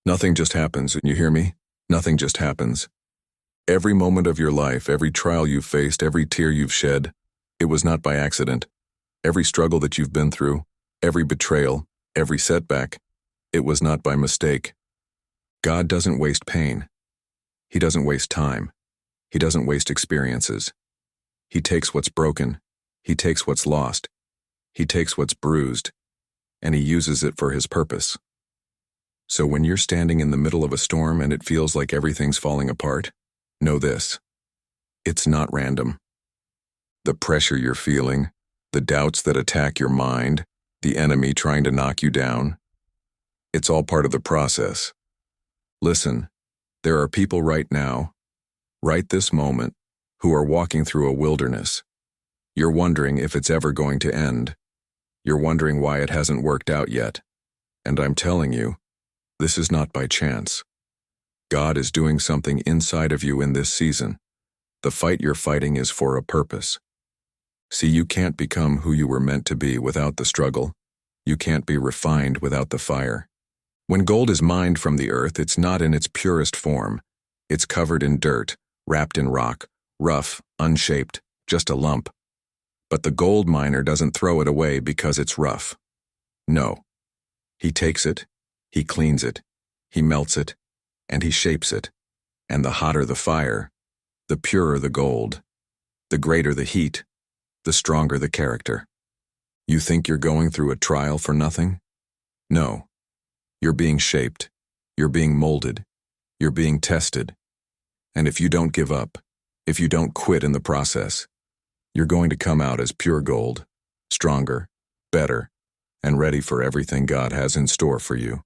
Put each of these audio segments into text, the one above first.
Nothing just happens, you hear me? Nothing just happens. Every moment of your life, every trial you've faced, every tear you've shed, it was not by accident. Every struggle that you've been through, every betrayal, every setback, it was not by mistake. God doesn't waste pain. He doesn't waste time. He doesn't waste experiences. He takes what's broken. He takes what's lost. He takes what's bruised, and he uses it for his purpose. So when you're standing in the middle of a storm and it feels like everything's falling apart, know this: it's not random. The pressure you're feeling, the doubts that attack your mind, the enemy trying to knock you down, it's all part of the process. Listen, there are people right now, right this moment, who are walking through a wilderness. You're wondering if it's ever going to end. You're wondering why it hasn't worked out yet. And I'm telling you, this is not by chance. God is doing something inside of you in this season. The fight you're fighting is for a purpose. See, you can't become who you were meant to be without the struggle. You can't be refined without the fire. When gold is mined from the earth, it's not in its purest form. It's covered in dirt, wrapped in rock, rough, unshaped, just a lump. But the gold miner doesn't throw it away because it's rough. No. He takes it, he cleans it, he melts it, and he shapes it. And the hotter the fire, the purer the gold, the greater the heat, the stronger the character. You think you're going through a trial for nothing? No. You're being shaped, you're being molded, you're being tested. And if you don't give up, if you don't quit in the process, you're going to come out as pure gold, stronger, better, and ready for everything God has in store for you.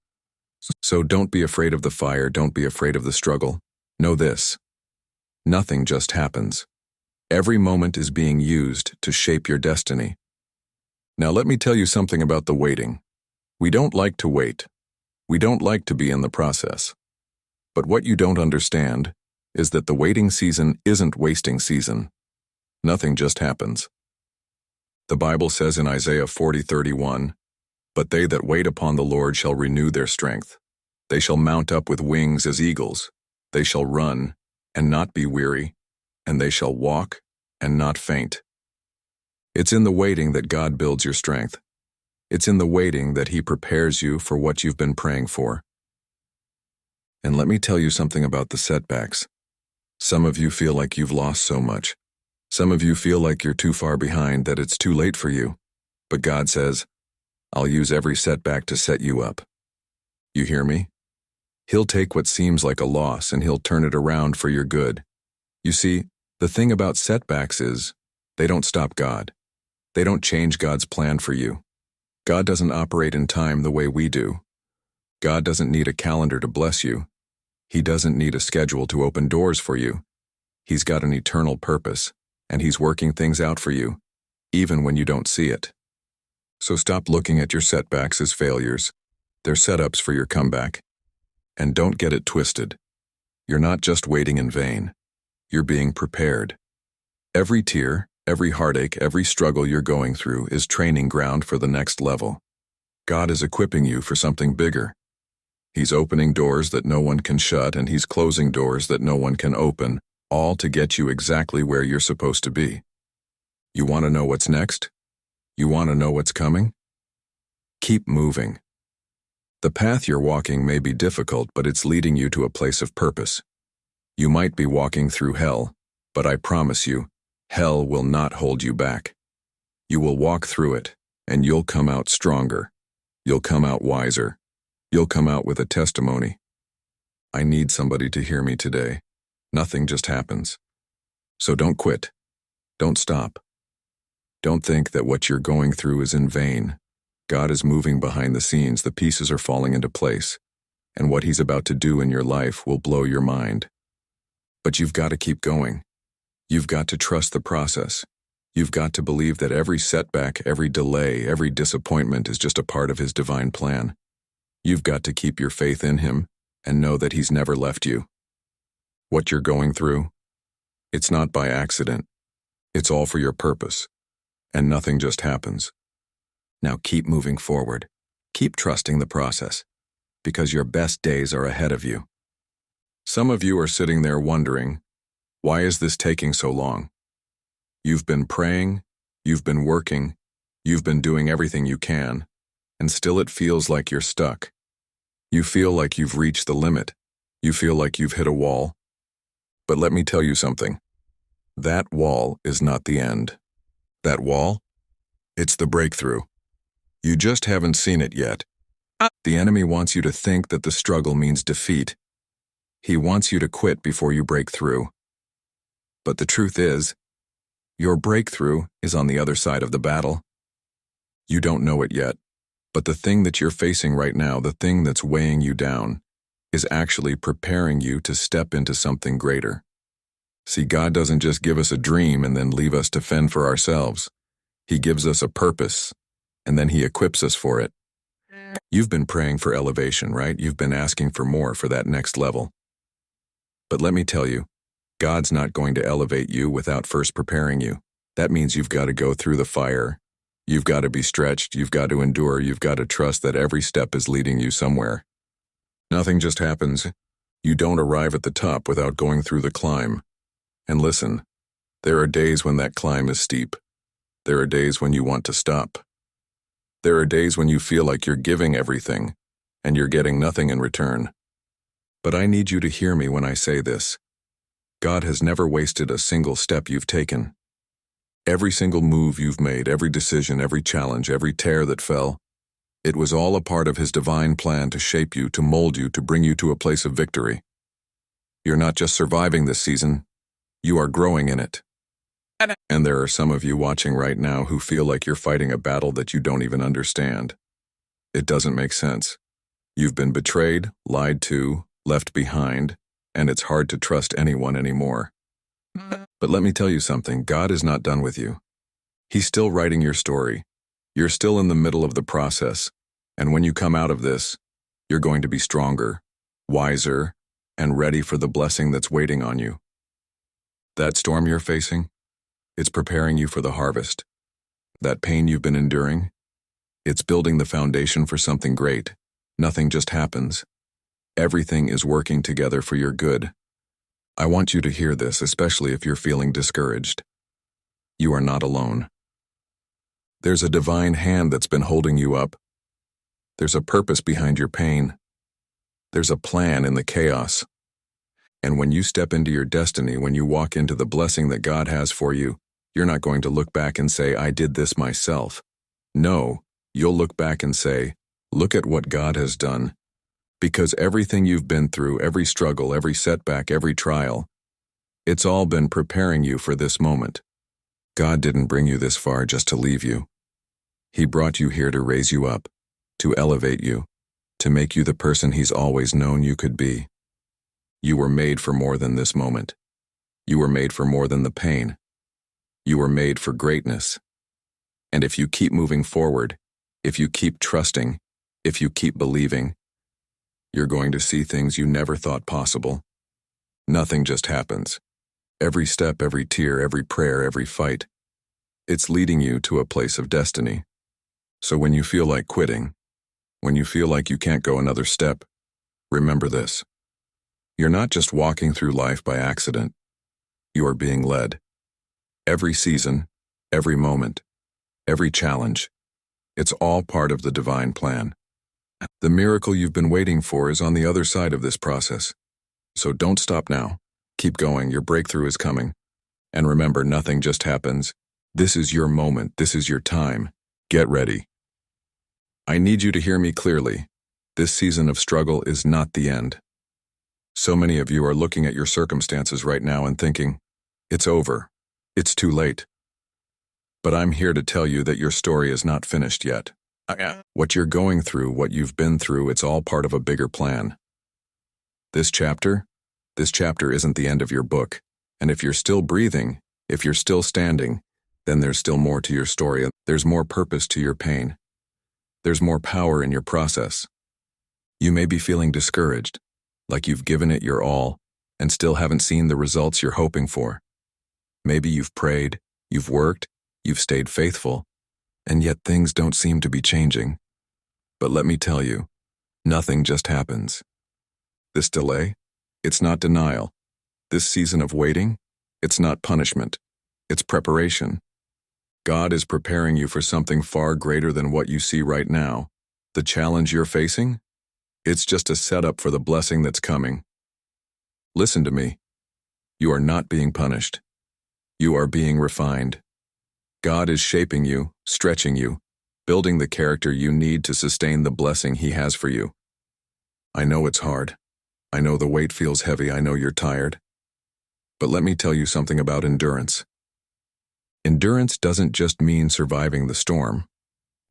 So don't be afraid of the fire, don't be afraid of the struggle. Know this: nothing just happens. Every moment is being used to shape your destiny. Now let me tell you something about the waiting. We don't like to wait. We don't like to be in the process. But what you don't understand is that the waiting season isn't wasting season. Nothing just happens. The Bible says in Isaiah 40:31, "But they that wait upon the Lord shall renew their strength. They shall mount up with wings as eagles. They shall run and not be weary, and they shall walk and not faint." It's in the waiting that God builds your strength. It's in the waiting that he prepares you for what you've been praying for. And let me tell you something about the setbacks. Some of you feel like you've lost so much. Some of you feel like you're too far behind, that it's too late for you. But God says, I'll use every setback to set you up. You hear me? He'll take what seems like a loss and he'll turn it around for your good. You see, the thing about setbacks is, they don't stop God. They don't change God's plan for you. God doesn't operate in time the way we do. God doesn't need a calendar to bless you. He doesn't need a schedule to open doors for you. He's got an eternal purpose, and he's working things out for you, even when you don't see it. So stop looking at your setbacks as failures. They're setups for your comeback. And don't get it twisted. You're not just waiting in vain. You're being prepared. Every tear, every heartache, every struggle you're going through is training ground for the next level. God is equipping you for something bigger. He's opening doors that no one can shut, and he's closing doors that no one can open, all to get you exactly where you're supposed to be. You want to know what's next? You want to know what's coming? Keep moving. The path you're walking may be difficult, but it's leading you to a place of purpose. You might be walking through hell, but I promise you, hell will not hold you back. You will walk through it, and you'll come out stronger. You'll come out wiser. You'll come out with a testimony. I need somebody to hear me today. Nothing just happens. So don't quit. Don't stop. Don't think that what you're going through is in vain. God is moving behind the scenes. The pieces are falling into place, and what he's about to do in your life will blow your mind. But you've got to keep going. You've got to trust the process. You've got to believe that every setback, every delay, every disappointment is just a part of his divine plan. You've got to keep your faith in him and know that he's never left you. What you're going through, it's not by accident. It's all for your purpose, and nothing just happens. Now keep moving forward. Keep trusting the process. because your best days are ahead of you. Some of you are sitting there wondering, why is this taking so long? You've been praying, you've been working, you've been doing everything you can, and still it feels like you're stuck. You feel like you've reached the limit. You feel like you've hit a wall. But let me tell you something. That wall is not the end. That wall? It's the breakthrough. You just haven't seen it yet. The enemy wants you to think that the struggle means defeat. He wants you to quit before you break through. But the truth is, your breakthrough is on the other side of the battle. You don't know it yet, but the thing that you're facing right now, the thing that's weighing you down, is actually preparing you to step into something greater. See, God doesn't just give us a dream and then leave us to fend for ourselves. He gives us a purpose, and then He equips us for it. You've been praying for elevation, right? You've been asking for more, for that next level. But let me tell you, God's not going to elevate you without first preparing you. That means you've got to go through the fire. You've got to be stretched. You've got to endure. You've got to trust that every step is leading you somewhere. Nothing just happens. You don't arrive at the top without going through the climb. And listen, there are days when that climb is steep. There are days when you want to stop. There are days when you feel like you're giving everything, and you're getting nothing in return. But I need you to hear me when I say this. God has never wasted a single step you've taken. Every single move you've made, every decision, every challenge, every tear that fell, it was all a part of His divine plan to shape you, to mold you, to bring you to a place of victory. You're not just surviving this season, you are growing in it. And there are some of you watching right now who feel like you're fighting a battle that you don't even understand. It doesn't make sense. You've been betrayed, lied to, left behind, and it's hard to trust anyone anymore. But let me tell you something, God is not done with you. He's still writing your story. You're still in the middle of the process, and when you come out of this, you're going to be stronger, wiser, and ready for the blessing that's waiting on you. That storm you're facing, it's preparing you for the harvest. That pain you've been enduring, it's building the foundation for something great. Nothing just happens. Everything is working together for your good. I want you to hear this, especially if you're feeling discouraged. You are not alone. There's a divine hand that's been holding you up. There's a purpose behind your pain. There's a plan in the chaos. And when you step into your destiny, when you walk into the blessing that God has for you, you're not going to look back and say, I did this myself. No, you'll look back and say, look at what God has done. Because everything you've been through, every struggle, every setback, every trial, it's all been preparing you for this moment. God didn't bring you this far just to leave you. He brought you here to raise you up, to elevate you, to make you the person He's always known you could be. You were made for more than this moment. You were made for more than the pain. You were made for greatness. And if you keep moving forward, if you keep trusting, if you keep believing, you're going to see things you never thought possible. Nothing just happens. Every step, every tear, every prayer, every fight, it's leading you to a place of destiny. So when you feel like quitting, when you feel like you can't go another step, remember this. You're not just walking through life by accident. You are being led. Every season, every moment, every challenge, it's all part of the divine plan. The miracle you've been waiting for is on the other side of this process. So don't stop now. Keep going. Your breakthrough is coming. And remember, nothing just happens. This is your moment. This is your time. Get ready. I need you to hear me clearly. This season of struggle is not the end. So many of you are looking at your circumstances right now and thinking, it's over. It's too late. But I'm here to tell you that your story is not finished yet. What you're going through, what you've been through, it's all part of a bigger plan. This chapter isn't the end of your book. And if you're still breathing, if you're still standing, then there's still more to your story. There's more purpose to your pain. There's more power in your process. You may be feeling discouraged, like you've given it your all, and still haven't seen the results you're hoping for. Maybe you've prayed, you've worked, you've stayed faithful, and yet things don't seem to be changing. But let me tell you, Nothing just happens. This delay, it's not denial. This season of waiting, it's not punishment. It's preparation. God is preparing you for something far greater than what you see right now. The challenge you're facing? It's just a setup for the blessing that's coming. Listen to me. You are not being punished. You are being refined. God is shaping you, stretching you, building the character you need to sustain the blessing He has for you. I know it's hard. I know the weight feels heavy. I know you're tired. But let me tell you something about endurance. Endurance doesn't just mean surviving the storm.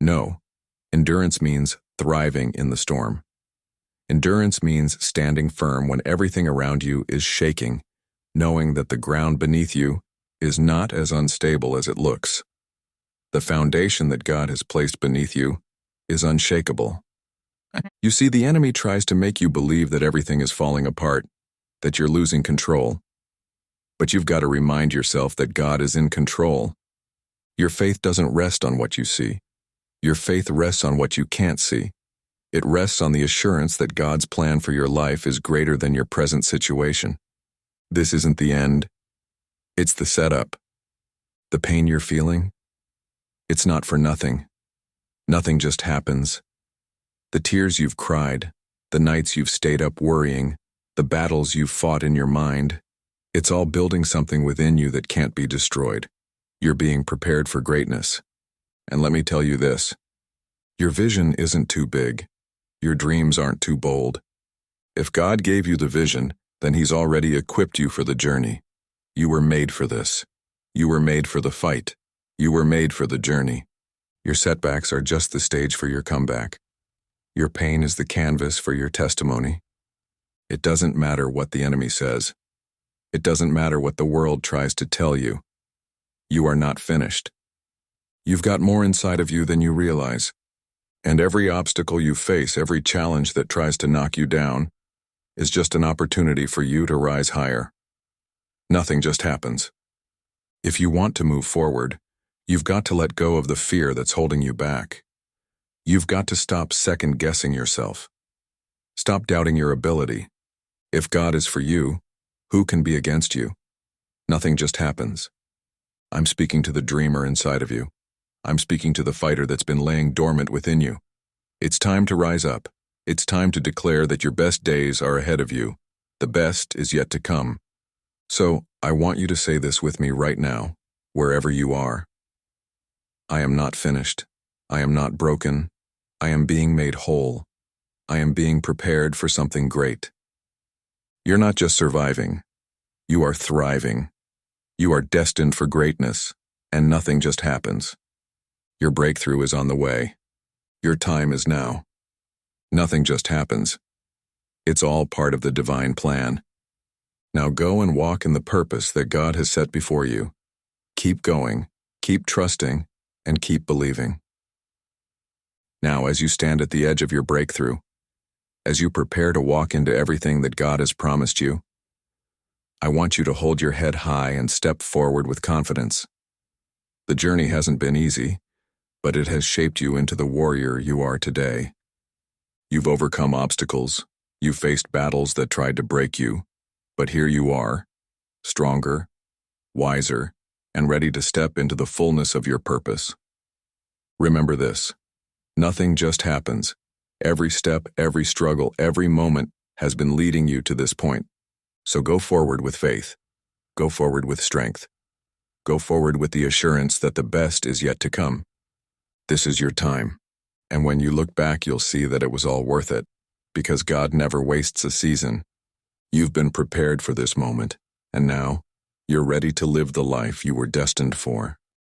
No, endurance means thriving in the storm. Endurance means standing firm when everything around you is shaking, knowing that the ground beneath you is not as unstable as it looks. The foundation that God has placed beneath you is unshakable. You see, the enemy tries to make you believe that everything is falling apart, that you're losing control. But you've got to remind yourself that God is in control. Your faith doesn't rest on what you see. Your faith rests on what you can't see. It rests on the assurance that God's plan for your life is greater than your present situation. This isn't the end. It's the setup. The pain you're feeling, it's not for nothing. Nothing just happens. The tears you've cried, the nights you've stayed up worrying, the battles you've fought in your mind, it's all building something within you that can't be destroyed. You're being prepared for greatness. And let me tell you this, your vision isn't too big. Your dreams aren't too bold. If God gave you the vision, then He's already equipped you for the journey. You were made for this. You were made for the fight. You were made for the journey. Your setbacks are just the stage for your comeback. Your pain is the canvas for your testimony. It doesn't matter what the enemy says. It doesn't matter what the world tries to tell you. You are not finished. You've got more inside of you than you realize. And every obstacle you face, every challenge that tries to knock you down, is just an opportunity for you to rise higher. Nothing just happens. If you want to move forward, you've got to let go of the fear that's holding you back. You've got to stop second-guessing yourself. Stop doubting your ability. If God is for you, who can be against you? Nothing just happens. I'm speaking to the dreamer inside of you. I'm speaking to the fighter that's been laying dormant within you. It's time to rise up. It's time to declare that your best days are ahead of you. The best is yet to come. So, I want you to say this with me right now, wherever you are. I am not finished. I am not broken. I am being made whole. I am being prepared for something great. You're not just surviving. You are thriving. You are destined for greatness, and nothing just happens. Your breakthrough is on the way. Your time is now. Nothing just happens. It's all part of the divine plan. Now go and walk in the purpose that God has set before you. Keep going, keep trusting, and keep believing. Now, as you stand at the edge of your breakthrough, as you prepare to walk into everything that God has promised you, I want you to hold your head high and step forward with confidence. The journey hasn't been easy, but it has shaped you into the warrior you are today. You've overcome obstacles, you've faced battles that tried to break you, but here you are, stronger, wiser, and ready to step into the fullness of your purpose. Remember this, nothing just happens. Every step, every struggle, every moment has been leading you to this point. So go forward with faith. Go forward with strength. Go forward with the assurance that the best is yet to come. This is your time. And when you look back, you'll see that it was all worth it, because God never wastes a season. You've been prepared for this moment, and now you're ready to live the life you were destined for.